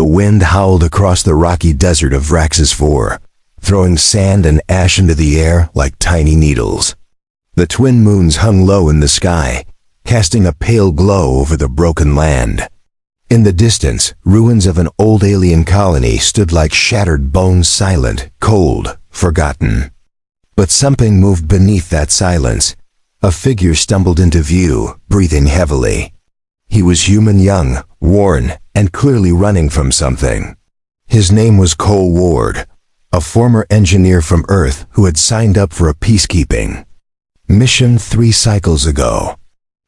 The wind howled across the rocky desert of Vraxis 4, throwing sand and ash into the air like tiny needles. The twin moons hung low in the sky, casting a pale glow over the broken land. In the distance, ruins of an old alien colony stood like shattered bones, silent, cold, forgotten. But something moved beneath that silence. A figure stumbled into view, breathing heavily. He was human, young, worn, and clearly running from something. His name was Cole Ward, a former engineer from Earth who had signed up for a peacekeeping mission 3 cycles ago.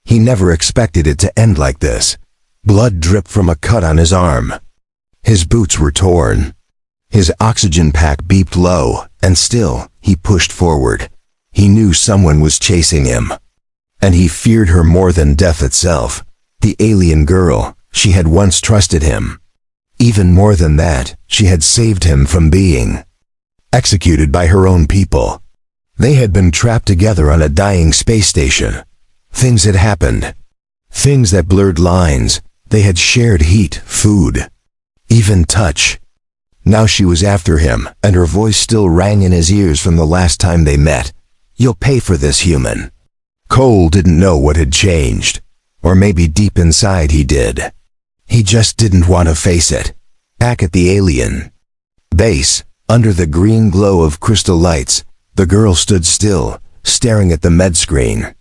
He never expected it to end like this. Blood dripped from a cut on his arm. His boots were torn. His oxygen pack beeped low, and still, he pushed forward. He knew someone was chasing him. And he feared her more than death itself. The alien girl, she had once trusted him. Even more than that, she had saved him from being executed by her own people. They had been trapped together on a dying space station. Things had happened. Things that blurred lines. They had shared heat, food, even touch. Now she was after him, and her voice still rang in his ears from the last time they met. "You'll pay for this, human." Cole didn't know what had changed. Or maybe deep inside he did. He just didn't want to face it. Back at the alien base, under the green glow of crystal lights, the girl stood still, staring at the med screen.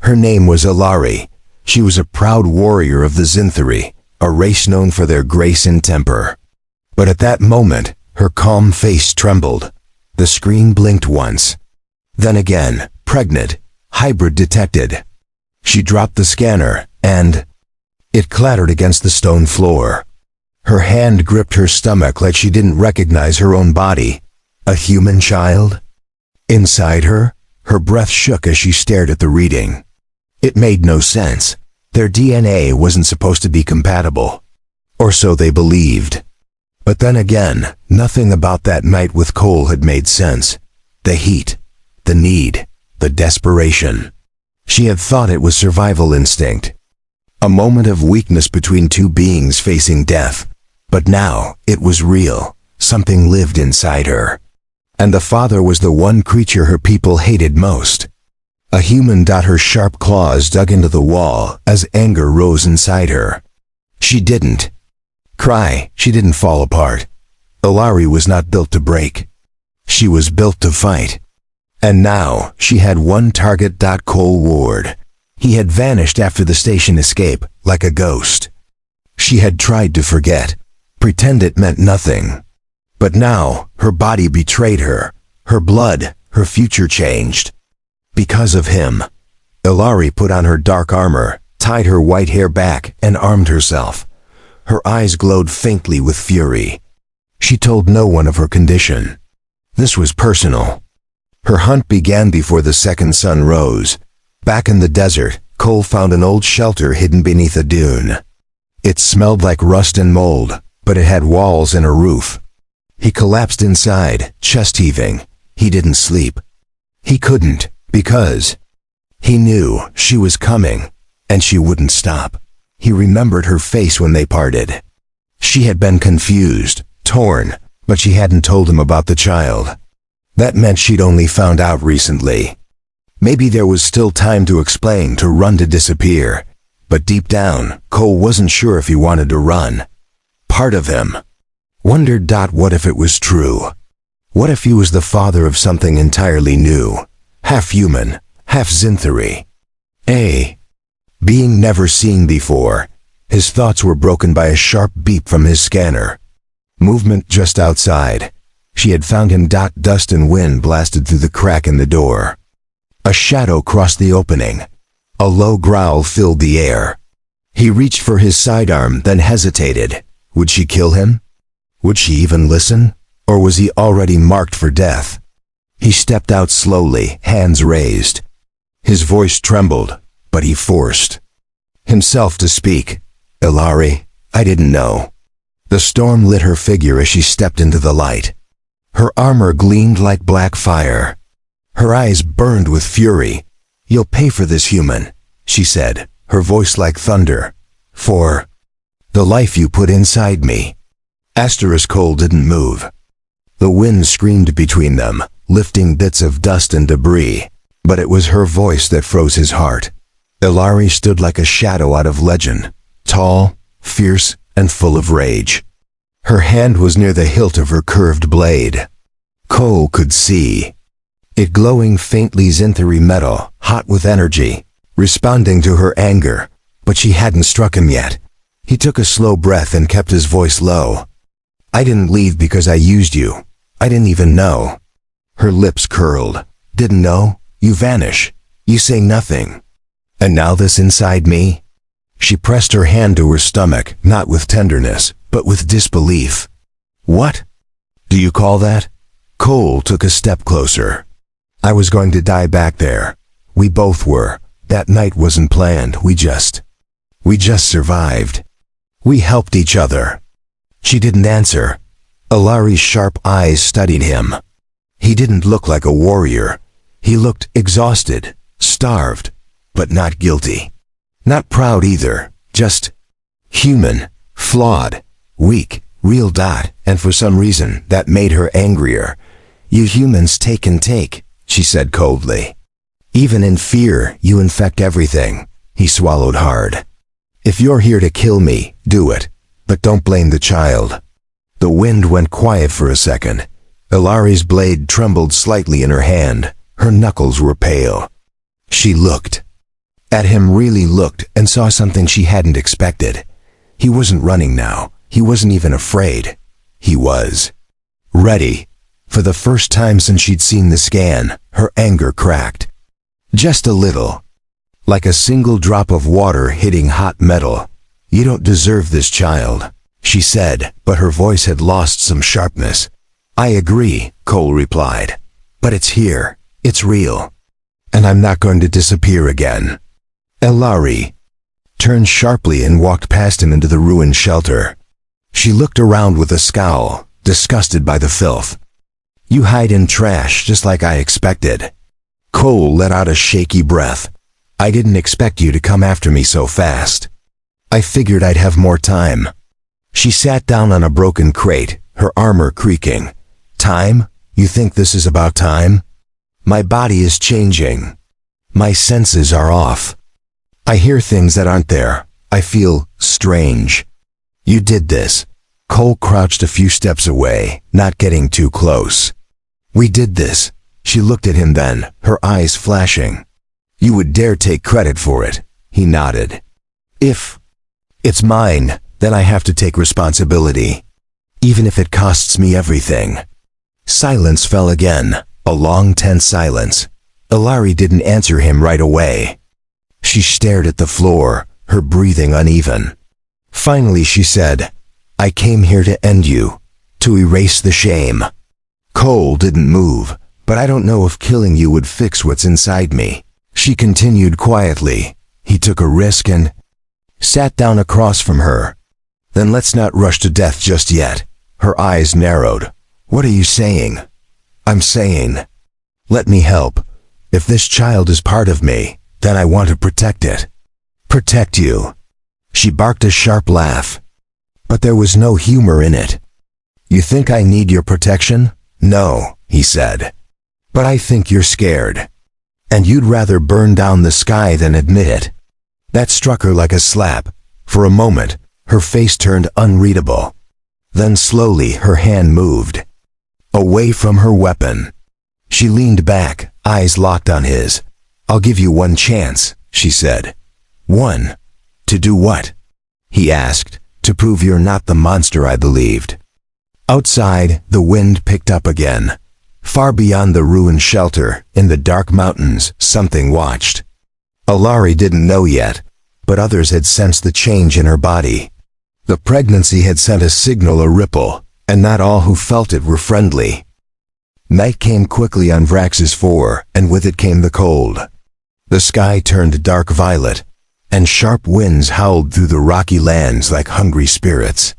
Her name was Ilari. She was a proud warrior of the Zinthari, a race known for their grace and temper. But at that moment, her calm face trembled. The screen blinked once. Then again, pregnant, hybrid detected. She dropped the scanner, and it clattered against the stone floor. Her hand gripped her stomach like she didn't recognize her own body. A human child? Inside her, her breath shook as she stared at the reading. It made no sense. Their DNA wasn't supposed to be compatible. Or so they believed. But then again, nothing about that night with Cole had made sense. The heat, the need, the desperation. She had thought it was survival instinct. A moment of weakness between two beings facing death. But now, it was real. Something lived inside her. And the father was the one creature her people hated most. A human. Her sharp claws dug into the wall as anger rose inside her. She didn't cry. She didn't fall apart. Ilari was not built to break. She was built to fight. And now, she had one target. Cole Ward. He had vanished after the station escape, like a ghost. She had tried to forget, pretend it meant nothing. But now, her body betrayed her. Her blood, her future changed. Because of him. Ilari put on her dark armor, tied her white hair back, and armed herself. Her eyes glowed faintly with fury. She told no one of her condition. This was personal. Her hunt began before the second sun rose. Back in the desert, Cole found an old shelter hidden beneath a dune. It smelled like rust and mold, but it had walls and a roof. He collapsed inside, chest heaving. He didn't sleep. He couldn't, because he knew she was coming, and she wouldn't stop. He remembered her face when they parted. She had been confused, torn, but she hadn't told him about the child. That meant she'd only found out recently. Maybe there was still time to explain, to run, to disappear. But deep down, Cole wasn't sure if he wanted to run. Part of him wondered, what if it was true? What if he was the father of something entirely new? Half human, half Zinthari. A being never seen before. His thoughts were broken by a sharp beep from his scanner. Movement just outside. She had found him. Dust and wind blasted through the crack in the door. A shadow crossed the opening. A low growl filled the air. He reached for his sidearm, then hesitated. Would she kill him? Would she even listen? Or was he already marked for death? He stepped out slowly, hands raised. His voice trembled, but he forced himself to speak. "Ilari, I didn't know." The storm lit her figure as she stepped into the light. Her armor gleamed like black fire. Her eyes burned with fury. "You'll pay for this, human," she said, her voice like thunder. "For the life you put inside me." Cole didn't move. The wind screamed between them, lifting bits of dust and debris, but it was her voice that froze his heart. Ilari stood like a shadow out of legend, tall, fierce, and full of rage. Her hand was near the hilt of her curved blade. Cole could see it glowing faintly zinthery metal, hot with energy, responding to her anger, but she hadn't struck him yet. He took a slow breath and kept his voice low. I didn't leave because I used you. I didn't even know. Her lips curled. Didn't know? You vanish. You say nothing. And now this inside me? She pressed her hand to her stomach, not with tenderness, but with disbelief. What? Do you call that? Cole took a step closer. I was going to die back there. We both were. That night wasn't planned. We just survived. We helped each other. She didn't answer. Ilari's sharp eyes studied him. He didn't look like a warrior. He looked exhausted, starved, but not guilty. Not proud either, just human, flawed, weak, real. And for some reason, that made her angrier. You humans take and take, she said coldly. Even in fear, you infect everything. He swallowed hard. If you're here to kill me, do it. But don't blame the child. The wind went quiet for a second. Ilari's blade trembled slightly in her hand. Her knuckles were pale. She looked at him, really looked, and saw something she hadn't expected. He wasn't running now. He wasn't even afraid. He was ready. For the first time since she'd seen the scan, her anger cracked. Just a little. Like a single drop of water hitting hot metal. You don't deserve this, child, she said, but her voice had lost some sharpness. I agree, Cole replied. But it's here. It's real. And I'm not going to disappear again. Ilari turned sharply and walked past him into the ruined shelter. She looked around with a scowl, disgusted by the filth. You hide in trash just like I expected. Cole let out a shaky breath. I didn't expect you to come after me so fast. I figured I'd have more time. She sat down on a broken crate, her armor creaking. Time? You think this is about time? My body is changing. My senses are off. I hear things that aren't there. I feel strange. You did this. Cole crouched a few steps away, not getting too close. We did this. She looked at him then, her eyes flashing. You would dare take credit for it? He nodded. If it's mine, then I have to take responsibility. Even if it costs me everything. Silence fell again, a long tense silence. Ilari didn't answer him right away. She stared at the floor, her breathing uneven. Finally she said, I came here to end you, to erase the shame. Cole didn't move, but I don't know if killing you would fix what's inside me. She continued quietly. He took a risk and sat down across from her. Then let's not rush to death just yet. Her eyes narrowed. What are you saying? I'm saying, let me help. If this child is part of me, then I want to protect it. Protect you. She barked a sharp laugh. But there was no humor in it. You think I need your protection? No, he said. But I think you're scared. And you'd rather burn down the sky than admit it. That struck her like a slap. For a moment, her face turned unreadable. Then slowly her hand moved. Away from her weapon. She leaned back, eyes locked on his. I'll give you one chance, she said. One? To do what? He asked. To prove you're not the monster I believed. Outside, the wind picked up again. Far beyond the ruined shelter, in the dark mountains, something watched. Ilari didn't know yet, but others had sensed the change in her body. The pregnancy had sent a signal, a ripple, and not all who felt it were friendly. Night came quickly on Vrax's 4, and with it came the cold. The sky turned dark violet, and sharp winds howled through the rocky lands like hungry spirits.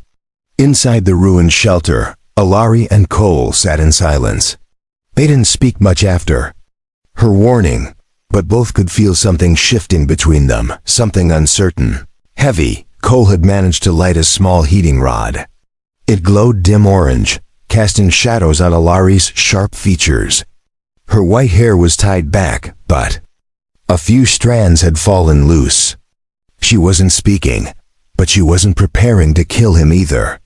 Inside the ruined shelter, Ilari and Cole sat in silence. They didn't speak much after her warning, but both could feel something shifting between them, something uncertain. Heavy, Cole had managed to light a small heating rod. It glowed dim orange, casting shadows on Ilari's sharp features. Her white hair was tied back, but a few strands had fallen loose. She wasn't speaking, but she wasn't preparing to kill him either.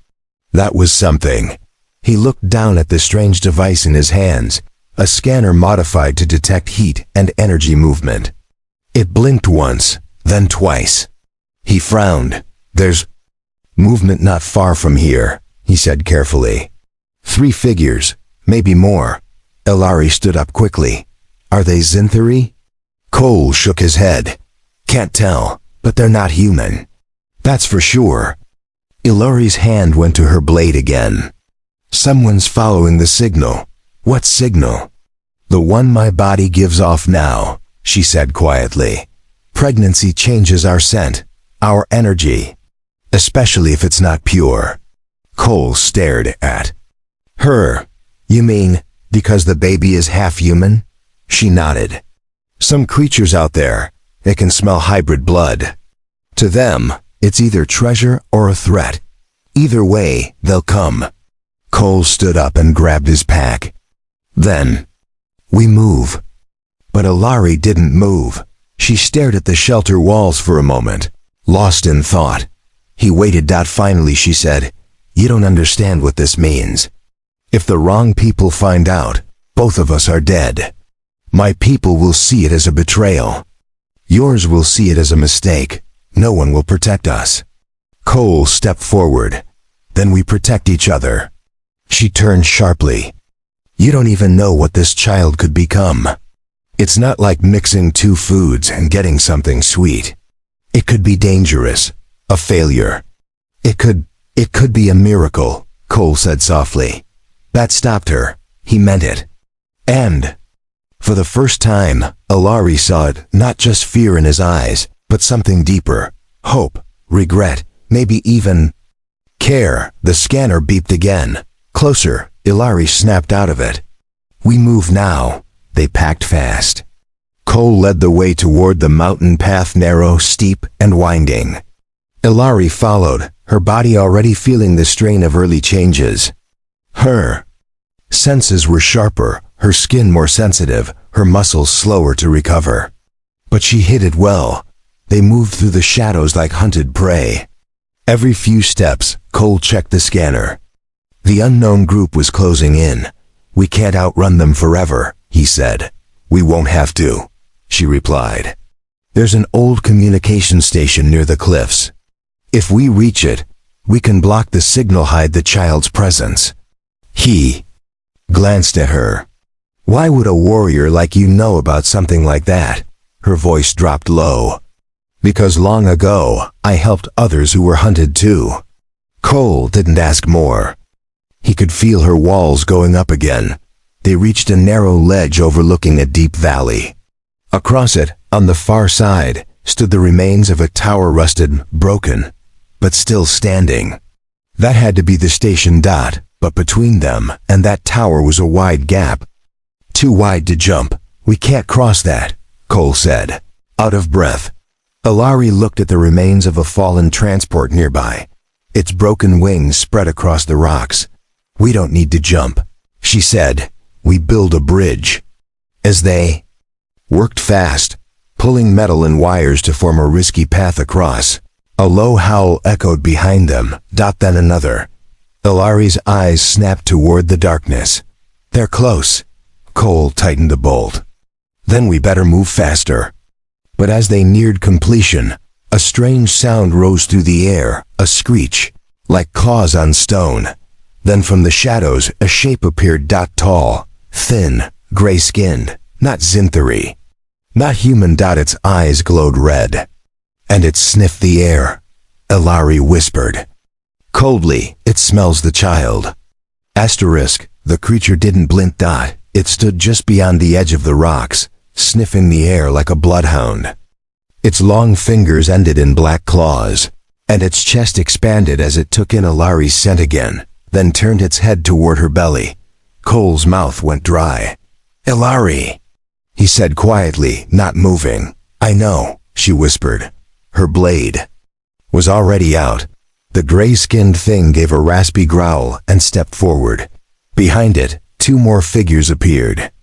That was something. He looked down at the strange device in his hands, a scanner modified to detect heat and energy movement. It blinked once, then twice. He frowned. "There's movement not far from here," he said carefully. 3 figures, maybe more. Ilari stood up quickly. "Are they Zinthari?" Cole shook his head. "Can't tell, but they're not human. That's for sure." Ilari's hand went to her blade again. "Someone's following the signal." "What signal?" "The one my body gives off now," she said quietly. "Pregnancy changes our scent, our energy, especially if it's not pure." Cole stared at her. "You mean, because the baby is half human?" She nodded. "Some creatures out there, they can smell hybrid blood. To them, it's either treasure or a threat. Either way, they'll come." Cole stood up and grabbed his pack. "Then, we move." But Ilari didn't move. She stared at the shelter walls for a moment, lost in thought. He waited. Finally she said, "You don't understand what this means. If the wrong people find out, both of us are dead. My people will see it as a betrayal. Yours will see it as a mistake. No one will protect us." Cole stepped forward. "Then we protect each other." She turned sharply. "You don't even know what this child could become. It's not like mixing 2 foods and getting something sweet. It could be dangerous, a failure. It could be a miracle," Cole said softly. That stopped her. He meant it. And for the first time, Ilari saw it, not just fear in his eyes, but something deeper. Hope, regret, maybe even care. The scanner beeped again. Closer. Ilari snapped out of it. "We move now." They packed fast. Cole led the way toward the mountain path, narrow, steep, and winding. Ilari followed, her body already feeling the strain of early changes. Her senses were sharper, her skin more sensitive, her muscles slower to recover. But she hid it well. They moved through the shadows like hunted prey. Every few steps, Cole checked the scanner. The unknown group was closing in. "We can't outrun them forever," he said. "We won't have to," she replied. "There's an old communication station near the cliffs. If we reach it, we can block the signal, hide the child's presence." He glanced at her. "Why would a warrior like you know about something like that?" Her voice dropped low. "Because long ago, I helped others who were hunted too." Cole didn't ask more. He could feel her walls going up again. They reached a narrow ledge overlooking a deep valley. Across it, on the far side, stood the remains of a tower, rusted, broken, but still standing. That had to be the station. But between them and that tower was a wide gap. "Too wide to jump. We can't cross that," Cole said, out of breath. Ilari looked at the remains of a fallen transport nearby. Its broken wings spread across the rocks. "We don't need to jump," she said. "We build a bridge." As they worked fast, pulling metal and wires to form a risky path across, a low howl echoed behind them, then another. Ilari's eyes snapped toward the darkness. "They're close." Cole tightened the bolt. "Then we better move faster." But as they neared completion, a strange sound rose through the air, a screech, like claws on stone. Then from the shadows, a shape appeared. Tall, thin, gray-skinned, not Zinthari, not human. Its eyes glowed red. "And it sniffed the air," Ilari whispered. Coldly, "It smells the child." The creature didn't blink. It stood just beyond the edge of the rocks, sniffing the air like a bloodhound. Its long fingers ended in black claws, and its chest expanded as it took in Ilari's scent again, then turned its head toward her belly. Cole's mouth went dry. "Ilari," he said quietly, not moving. "I know," she whispered. Her blade was already out, The gray-skinned thing gave a raspy growl and stepped forward. Behind it, 2 more figures appeared.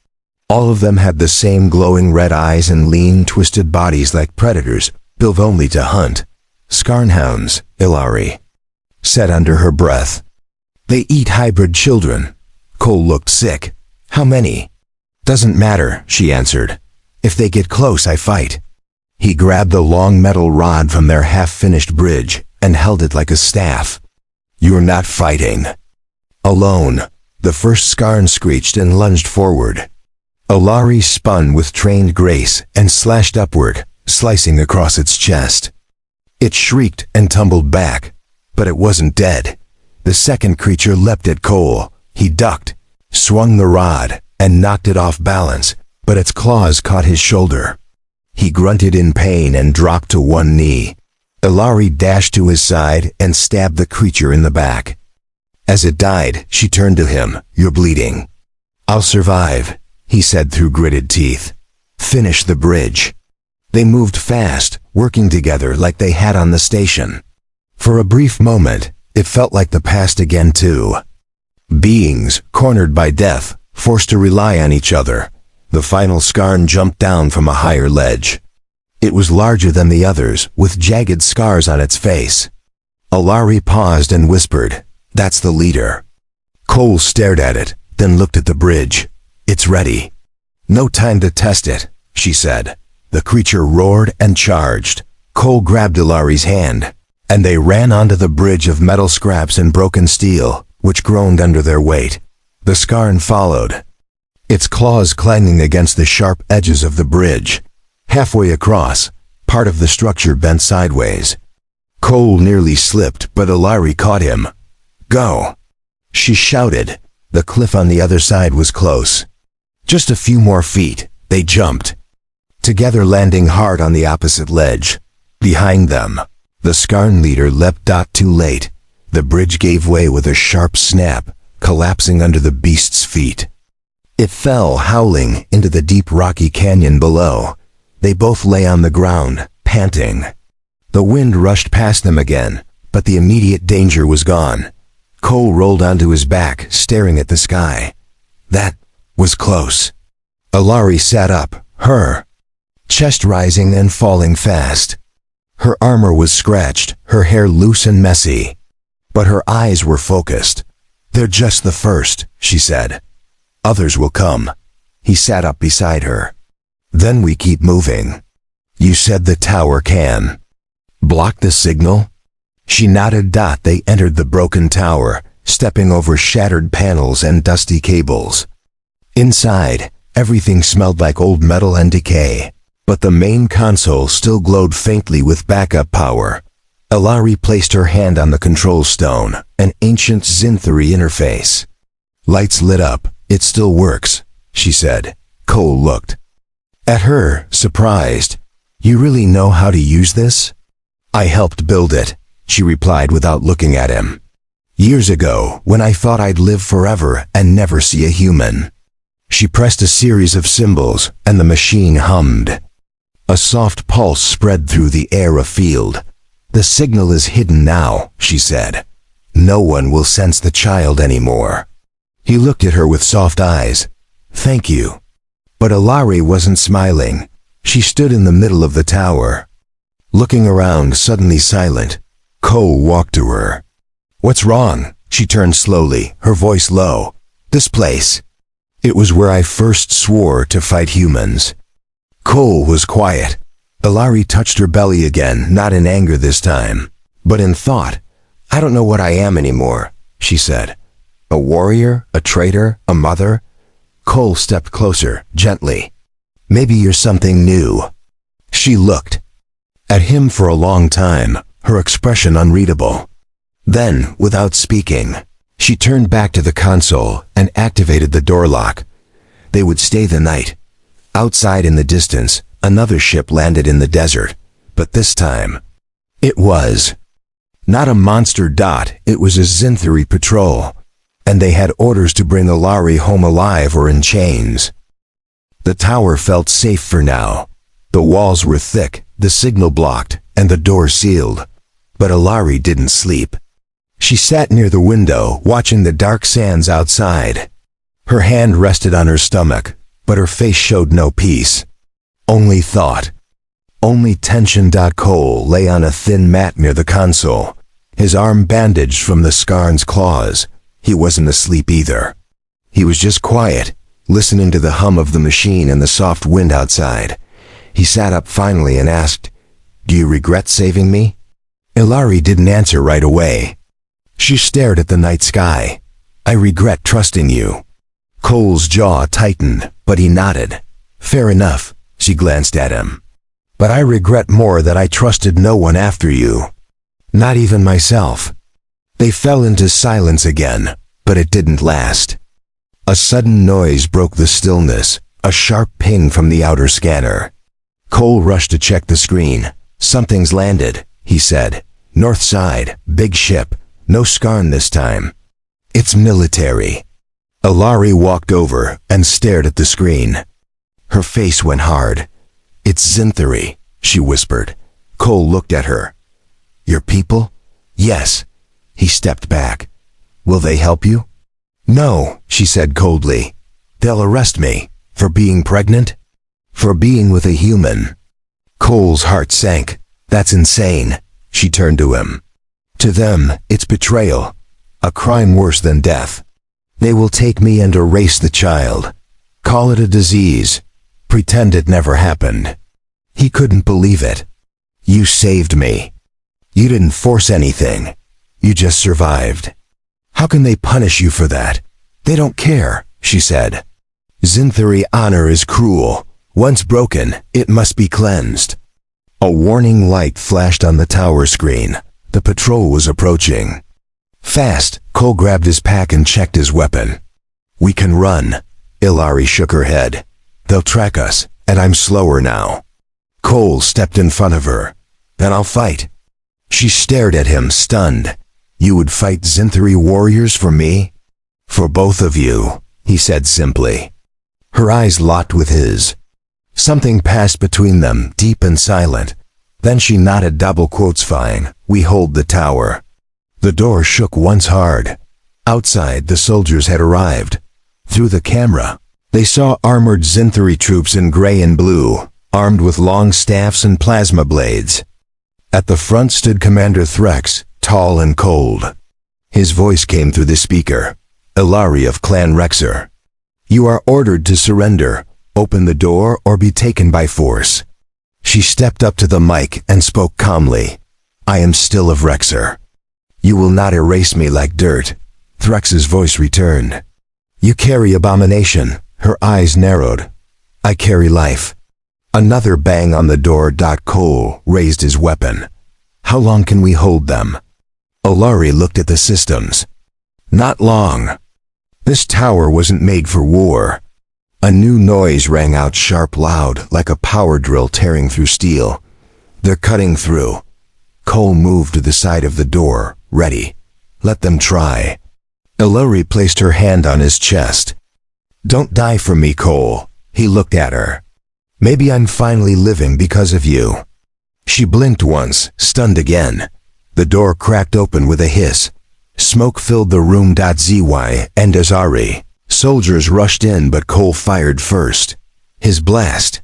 All of them had the same glowing red eyes and lean, twisted bodies like predators, built only to hunt. Scarnhounds, Ilari said under her breath. They eat hybrid children. Cole looked sick. How many? Doesn't matter, she answered. If they get close, I fight. He grabbed a long metal rod from their half-finished bridge and held it like a staff. You're not fighting. Alone. The first Scarn screeched and lunged forward. Ilari spun with trained grace and slashed upward, slicing across its chest. It shrieked and tumbled back, but it wasn't dead. The second creature leapt at Cole. He ducked, swung the rod, and knocked it off balance, but its claws caught his shoulder. He grunted in pain and dropped to one knee. Ilari dashed to his side and stabbed the creature in the back. As it died, she turned to him. You're bleeding. I'll survive, he said through gritted teeth. Finish the bridge. They moved fast, working together like they had on the station. For a brief moment, it felt like the past again too. Beings, cornered by death, forced to rely on each other. The final Scarn jumped down from a higher ledge. It was larger than the others, with jagged scars on its face. Ilari paused and whispered, That's the leader. Cole stared at it, then looked at the bridge. It's ready. No time to test it, she said. The creature roared and charged. Cole grabbed Ilari's hand, and they ran onto the bridge of metal scraps and broken steel, which groaned under their weight. The Scarn followed, its claws clanging against the sharp edges of the bridge. Halfway across, part of the structure bent sideways. Cole nearly slipped, but Ilari caught him. Go! She shouted. The cliff on the other side was close. Just a few more feet, they jumped, together landing hard on the opposite ledge. Behind them, the Scarn leader leapt. Too late. The bridge gave way with a sharp snap, collapsing under the beast's feet. It fell howling into the deep rocky canyon below. They both lay on the ground, panting. The wind rushed past them again, but the immediate danger was gone. Cole rolled onto his back, staring at the sky. That was close. Ilari sat up, her chest rising and falling fast. Her armor was scratched, her hair loose and messy, but her eyes were focused. They're just the first, she said. Others will come. He sat up beside her. Then we keep moving. You said the tower can block the signal? She nodded. They entered the broken tower, stepping over shattered panels and dusty cables. Inside, everything smelled like old metal and decay, but the main console still glowed faintly with backup power. Ilari placed her hand on the control stone, an ancient Zinthari interface. Lights lit up. It still works, she said. Cole looked at her, surprised. You really know how to use this? I helped build it, she replied without looking at him. Years ago, when I thought I'd live forever and never see a human. She pressed a series of symbols, and the machine hummed. A soft pulse spread through the air afield. The signal is hidden now, she said. No one will sense the child anymore. He looked at her with soft eyes. Thank you. But Ilari wasn't smiling. She stood in the middle of the tower, looking around, suddenly silent. Cole walked to her. What's wrong? She turned slowly, her voice low. This place. It was where I first swore to fight humans. Cole was quiet. Ilari touched her belly again, not in anger this time, but in thought. I don't know what I am anymore, she said. A warrior? A traitor? A mother? Cole stepped closer, gently. Maybe you're something new. She looked at him for a long time, her expression unreadable. Then, without speaking, she turned back to the console and activated the door lock. They would stay the night. Outside in the distance, another ship landed in the desert, but this time, it was not a monster. It was a Zinthari patrol, and they had orders to bring Ilari home alive or in chains. The tower felt safe for now. The walls were thick, the signal blocked, and the door sealed. But Ilari didn't sleep. She sat near the window, watching the dark sands outside. Her hand rested on her stomach, but her face showed no peace. Only thought. Only tension. Cole lay on a thin mat near the console, his arm bandaged from the scar's claws. He wasn't asleep either. He was just quiet, listening to the hum of the machine and the soft wind outside. He sat up finally and asked, "Do you regret saving me?" Ilari didn't answer right away. She stared at the night sky. "I regret trusting you." Cole's jaw tightened, but he nodded. "Fair enough." She glanced at him. "But I regret more that I trusted no one after you. Not even myself." They fell into silence again, but it didn't last. A sudden noise broke the stillness, a sharp ping from the outer scanner. Cole rushed to check the screen. "Something's landed," he said. "North side, big ship, no Scarn this time. It's military." Ilari walked over and stared at the screen. Her face went hard. "It's Zinthari," she whispered. Cole looked at her. "Your people?" "Yes." He stepped back. "Will they help you?" "No," she said coldly. "They'll arrest me. For being pregnant? For being with a human." Cole's heart sank. "That's insane." She turned to him. "To them, it's betrayal. A crime worse than death. They will take me and erase the child. Call it a disease. Pretend it never happened." He couldn't believe it. "You saved me. You didn't force anything. You just survived. How can they punish you for that? They don't care," she said. "Zinthari honor is cruel. Once broken, it must be cleansed." A warning light flashed on the tower screen. The patrol was approaching. Fast, Cole grabbed his pack and checked his weapon. "We can run." Ilari shook her head. "They'll track us, and I'm slower now." Cole stepped in front of her. "Then I'll fight." She stared at him, stunned. "You would fight Zinthari warriors for me?" "For both of you," he said simply. Her eyes locked with his. Something passed between them, deep and silent. Then she nodded, double quotes, "Fine, we hold the tower." The door shook once hard. Outside, the soldiers had arrived. Through the camera, they saw armored Zinthari troops in gray and blue, armed with long staffs and plasma blades. At the front stood Commander Threx, tall and cold. His voice came through the speaker. "Ilari of Clan Rexer. You are ordered to surrender, open the door, or be taken by force." She stepped up to the mic and spoke calmly. "I am still of Rexer. You will not erase me like dirt." Threx's voice returned. "You carry abomination." Her eyes narrowed. "I carry life." Another bang on the door. Cole raised his weapon. "How long can we hold them?" Ilari looked at the systems. "Not long. This tower wasn't made for war." A new noise rang out, sharp, loud, like a power drill tearing through steel. "They're cutting through." Cole moved to the side of the door, ready. "Let them try." Ilari placed her hand on his chest. "Don't die for me, Cole." He looked at her. "Maybe I'm finally living because of you." She blinked once, stunned again. The door cracked open with a hiss. Smoke filled the room. Zy and Azari. Soldiers rushed in, but Cole fired first. His blast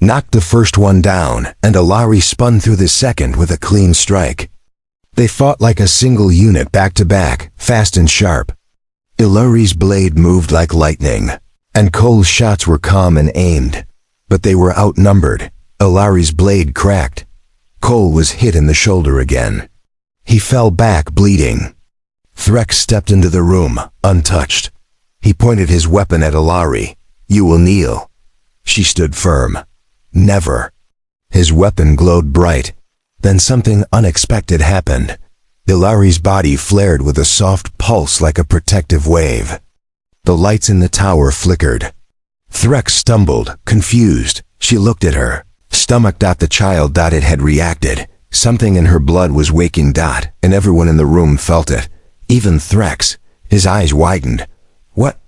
knocked the first one down, and Ilari spun through the second with a clean strike. They fought like a single unit, back to back, fast and sharp. Ilari's blade moved like lightning, and Cole's shots were calm and aimed. But they were outnumbered. Ilari's blade cracked. Cole was hit in the shoulder again. He fell back, bleeding. Threx stepped into the room, untouched. He pointed his weapon at Ilari. "You will kneel." She stood firm. "Never." His weapon glowed bright. Then something unexpected happened. Ilari's body flared with a soft pulse like a protective wave. The lights in the tower flickered. Threx stumbled, confused. She looked at her. Stomach. The child. It had reacted. Something in her blood was waking. And everyone in the room felt it. Even Threx. His eyes widened. "What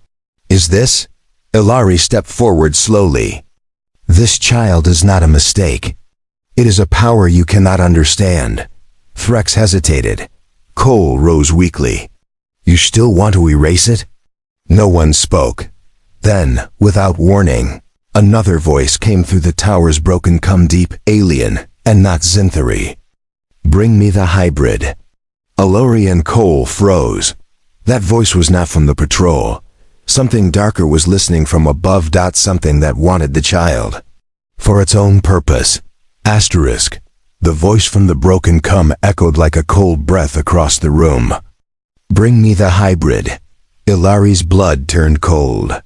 is this?" Ilari stepped forward slowly. "This child is not a mistake. It is a power you cannot understand." Threx hesitated. Cole rose weakly. You still want to erase it? No one spoke. Then, without warning, another voice came through the tower's broken deep alien, and not Zinthari. Bring me the hybrid. Alori and Cole froze. That voice was not from the patrol. Something darker was listening from above. Something that wanted the child. For its own purpose. Asterisk. The voice from the broken echoed like a cold breath across the room. Bring me the hybrid. Ilari's blood turned cold.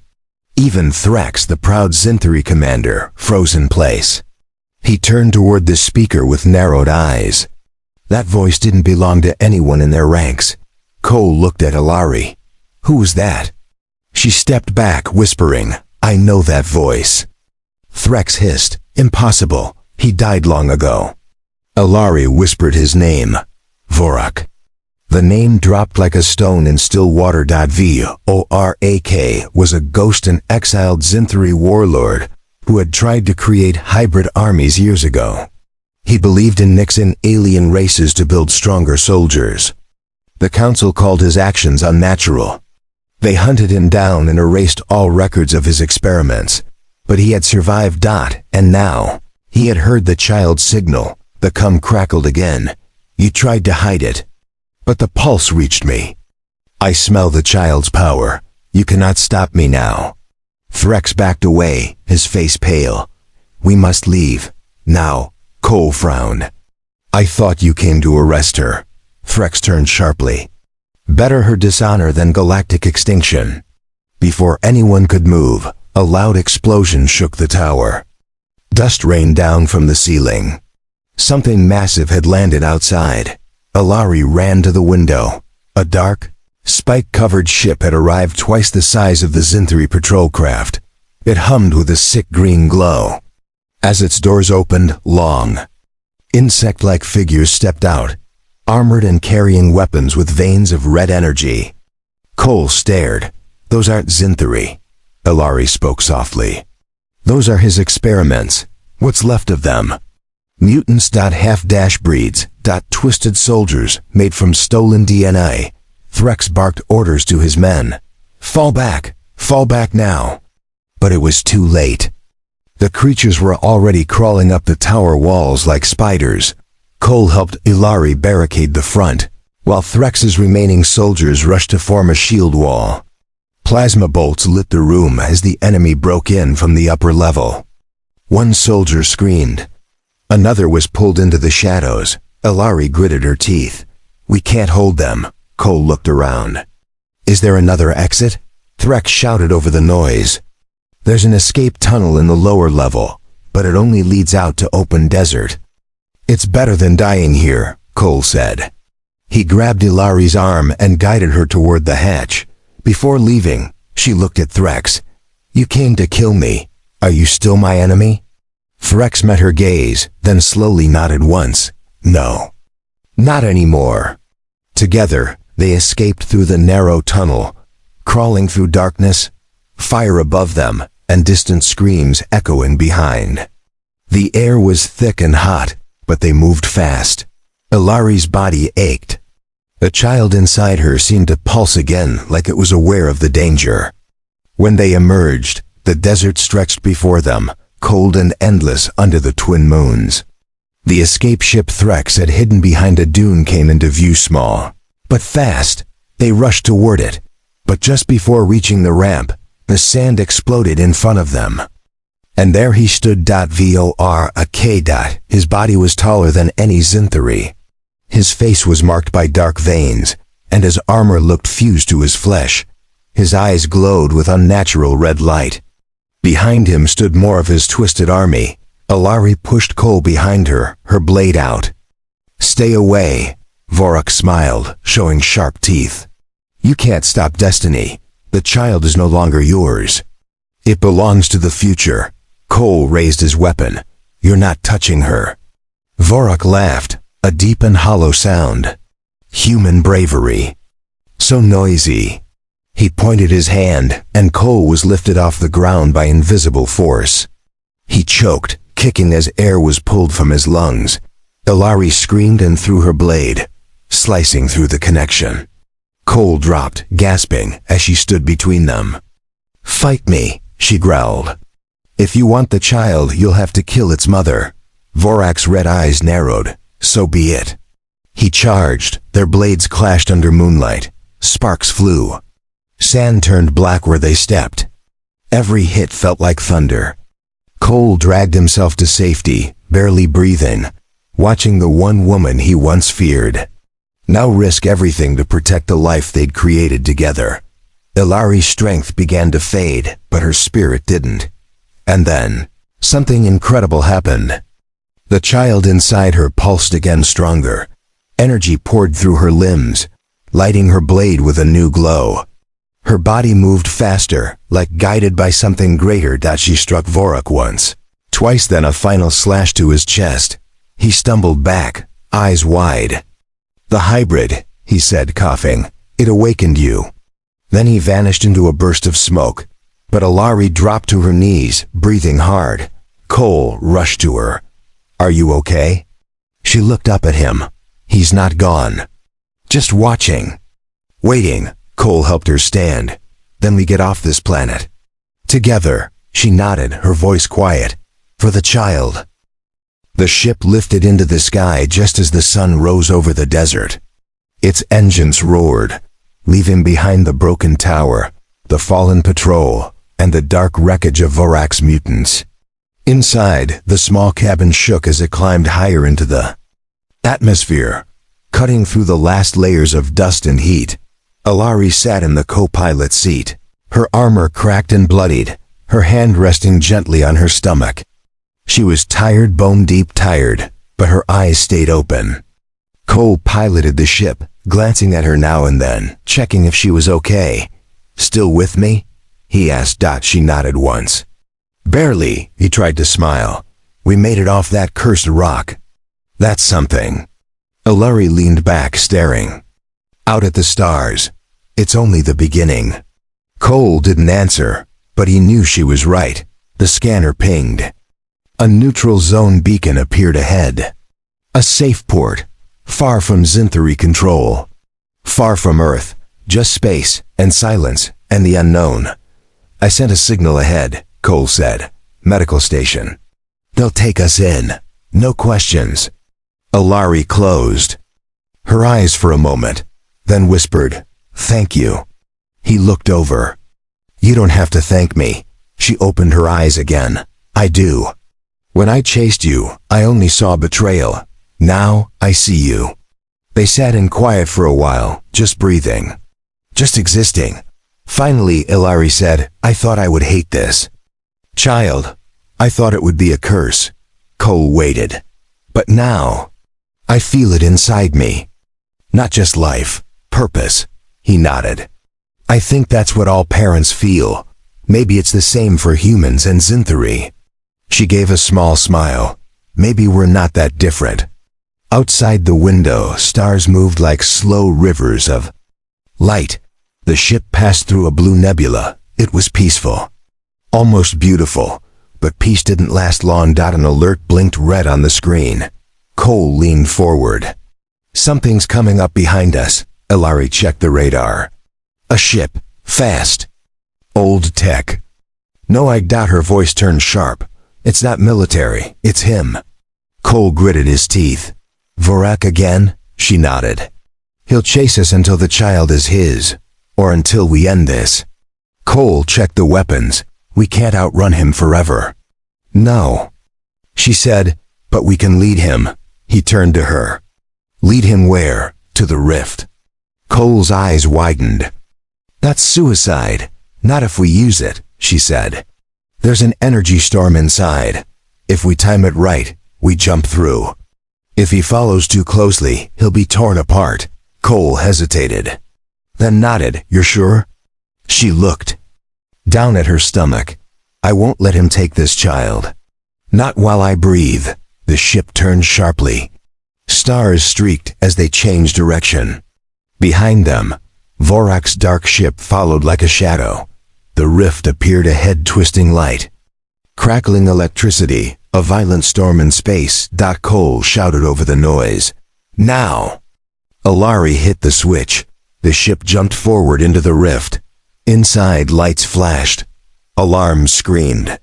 Even Thrax, the proud Zinthari commander, froze in place. He turned toward the speaker with narrowed eyes. That voice didn't belong to anyone in their ranks. Cole looked at Ilari. Who was that? She stepped back, whispering, I know that voice. Thrax hissed, Impossible. He died long ago. Ilari whispered his name. Vorak. The name dropped like a stone in still water. Vorak was a ghost and exiled Zinthari warlord who had tried to create hybrid armies years ago. He believed in mixing alien races to build stronger soldiers. The council called his actions unnatural. They hunted him down and erased all records of his experiments. But he had survived. And now, he had heard the child's signal. The crackled again. You tried to hide it. But the pulse reached me. I smell the child's power. You cannot stop me now. Thrax backed away, his face pale. We must leave. Now. Cole frowned. I thought you came to arrest her. Thrax turned sharply. Better her dishonor than galactic extinction. Before anyone could move, a loud explosion shook the tower. Dust rained down from the ceiling. Something massive had landed outside. Ilari ran to the window. A dark, spike-covered ship had arrived twice the size of the Zinthari patrol craft. It hummed with a sick green glow. As its doors opened, long, insect-like figures stepped out, armored and carrying weapons with veins of red energy. Cole stared. Those aren't Zinthari. Ilari spoke softly. Those are his experiments. What's left of them? Mutants. Half-breeds. Twisted soldiers made from stolen DNA. Thrax barked orders to his men. Fall back now. But it was too late. The creatures were already crawling up the tower walls like spiders. Cole helped Ilari barricade the front, while Thrax's remaining soldiers rushed to form a shield wall. Plasma bolts lit the room as the enemy broke in from the upper level. One soldier screamed. Another was pulled into the shadows. Ilari gritted her teeth. We can't hold them. Cole looked around. Is there another exit? Thrax shouted over the noise. There's an escape tunnel in the lower level, but it only leads out to open desert. It's better than dying here, Cole said. He grabbed Ilari's arm and guided her toward the hatch. Before leaving, she looked at Thrax. You came to kill me. Are you still my enemy? Thrax met her gaze, then slowly nodded once. No. Not anymore. Together, they escaped through the narrow tunnel, crawling through darkness, fire above them, and distant screams echoing behind. The air was thick and hot, but they moved fast. Ilari's body ached. The child inside her seemed to pulse again, like it was aware of the danger. When they emerged, the desert stretched before them, cold and endless under the twin moons. The escape ship Thrax had hidden behind a dune came into view, small, but fast. They rushed toward it, but just before reaching the ramp, the sand exploded in front of them. And there he stood. Vorak. His body was taller than any Zinthari. His face was marked by dark veins, and his armor looked fused to his flesh. His eyes glowed with unnatural red light. Behind him stood more of his twisted army. Ilari pushed Cole behind her, her blade out. Stay away, Vorak smiled, showing sharp teeth. You can't stop destiny. The child is no longer yours. It belongs to the future. Cole raised his weapon. You're not touching her. Vorak laughed, a deep and hollow sound. Human bravery. So noisy. He pointed his hand, and Cole was lifted off the ground by invisible force. He choked, kicking as air was pulled from his lungs. Ilari screamed and threw her blade. slicing through the connection. Cole dropped, gasping, as she stood between them. "Fight me," she growled. "If you want the child, you'll have to kill its mother." Vorak's red eyes narrowed. "So be it." He charged. Their blades clashed under moonlight. Sparks flew. Sand turned black where they stepped. Every hit felt like thunder. Cole dragged himself to safety, barely breathing, watching the one woman he once feared now risk everything to protect the life they'd created together. Ilari's strength began to fade, but her spirit didn't. And then, something incredible happened. The child inside her pulsed again stronger. Energy poured through her limbs, lighting her blade with a new glow. Her body moved faster, like guided by something greater. She struck Vorak once, twice, then a final slash to his chest. He stumbled back, eyes wide. "The hybrid," he said, coughing. "It awakened you." Then he vanished into a burst of smoke. But Ilari dropped to her knees, breathing hard. Cole rushed to her. "Are you okay?" She looked up at him. "He's not gone. Just watching. Waiting." Cole helped her stand. "Then we get off this planet. Together." She nodded, her voice quiet. "For the child." The ship lifted into the sky just as the sun rose over the desert. Its engines roared, leaving behind the broken tower, the fallen patrol, and the dark wreckage of Vorak's mutants. Inside, the small cabin shook as it climbed higher into the atmosphere, cutting through the last layers of dust and heat. Ilari sat in the co-pilot seat, her armor cracked and bloodied, her hand resting gently on her stomach. She was tired, bone-deep tired, but her eyes stayed open. Cole piloted the ship, glancing at her now and then, checking if she was okay. "Still with me?" he asked. She nodded once. "Barely," he tried to smile. "We made it off that cursed rock." "That's something." Ilari leaned back, staring out at the stars. "It's only the beginning." Cole didn't answer, but he knew she was right. The scanner pinged. A neutral zone beacon appeared ahead. A safe port, far from Zinthari control. Far from Earth, just space, and silence, and the unknown. "I sent a signal ahead," Cole said. "Medical station. They'll take us in. No questions." Ilari closed her eyes for a moment, then whispered, "Thank you." He looked over. "You don't have to thank me." She opened her eyes again. "I do. When I chased you, I only saw betrayal. Now, I see you." They sat in quiet for a while, just breathing. Just existing. Finally, Ilari said, "I thought I would hate this child. I thought it would be a curse." Cole waited. "But now, I feel it inside me. Not just life, purpose." He nodded. "I think that's what all parents feel. Maybe it's the same for humans and Zinthari." She gave a small smile. "Maybe we're not that different." Outside the window, stars moved like slow rivers of light. The ship passed through a blue nebula. It was peaceful. Almost beautiful. But peace didn't last long. An alert blinked red on the screen. Cole leaned forward. "Something's coming up behind us." Ilari checked the radar. "A ship. Fast. Old tech." "No, I doubt." Her voice turned sharp. "It's not military. It's him." Cole gritted his teeth. "Vorak again?" She nodded. "He'll chase us until the child is his. Or until we end this." Cole checked the weapons. "We can't outrun him forever." "No," she said, "but we can lead him." He turned to her. "Lead him where?" "To the rift." Cole's eyes widened. "That's suicide. Not if we use it," she said. "There's an energy storm inside. If we time it right, we jump through. If he follows too closely, he'll be torn apart." Cole hesitated, then nodded. "You're sure?" She looked down at her stomach. "I won't let him take this child. Not while I breathe." The ship turned sharply. Stars streaked as they changed direction. Behind them, Vorak's dark ship followed like a shadow. The rift appeared ahead, twisting light. Crackling electricity, a violent storm in space. Cole shouted over the noise. "Now!" Alari hit the switch. The ship jumped forward into the rift. Inside, lights flashed. Alarms screamed.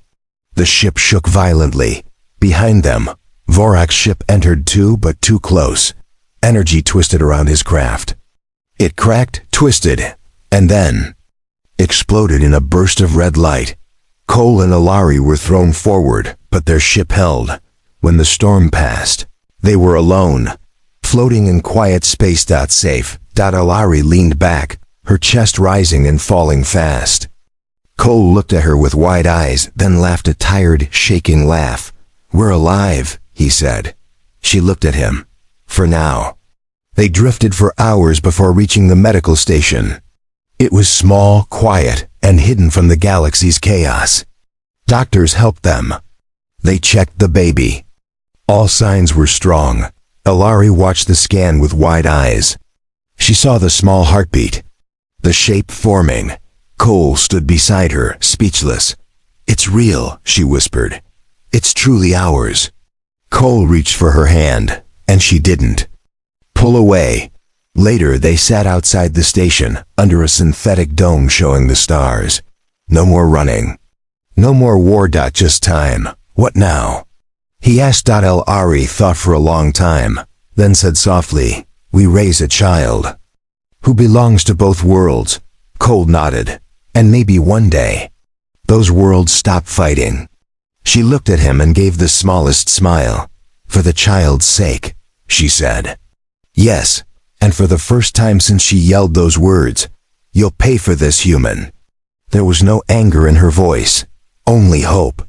The ship shook violently. Behind them, Vorak's ship entered too, but too close. Energy twisted around his craft. It cracked, twisted, and then exploded in a burst of red light. Cole and Alari were thrown forward, but their ship held. When the storm passed, they were alone, floating in quiet space. Safe. Alari leaned back, her chest rising and falling fast. Cole looked at her with wide eyes, then laughed a tired, shaking laugh. "We're alive," he said. She looked at him. For now. They drifted for hours before reaching the medical station. It was small, quiet, and hidden from the galaxy's chaos. Doctors helped them. They checked the baby. All signs were strong. Alari watched the scan with wide eyes. She saw the small heartbeat, the shape forming. Cole stood beside her, speechless. "It's real," she whispered. "It's truly ours." Cole reached for her hand, and she didn't. Pull away. Later, they sat outside the station, under a synthetic dome showing the stars. No more running. No more war. Just time. What now? He asked. Alari thought for a long time, then said softly, "We raise a child who belongs to both worlds." Cole nodded. "And maybe one day, those worlds stop fighting." She looked at him and gave the smallest smile. "For the child's sake," she said. "Yes, and for the first time since she yelled those words, you'll pay for this, human." There was no anger in her voice, only hope.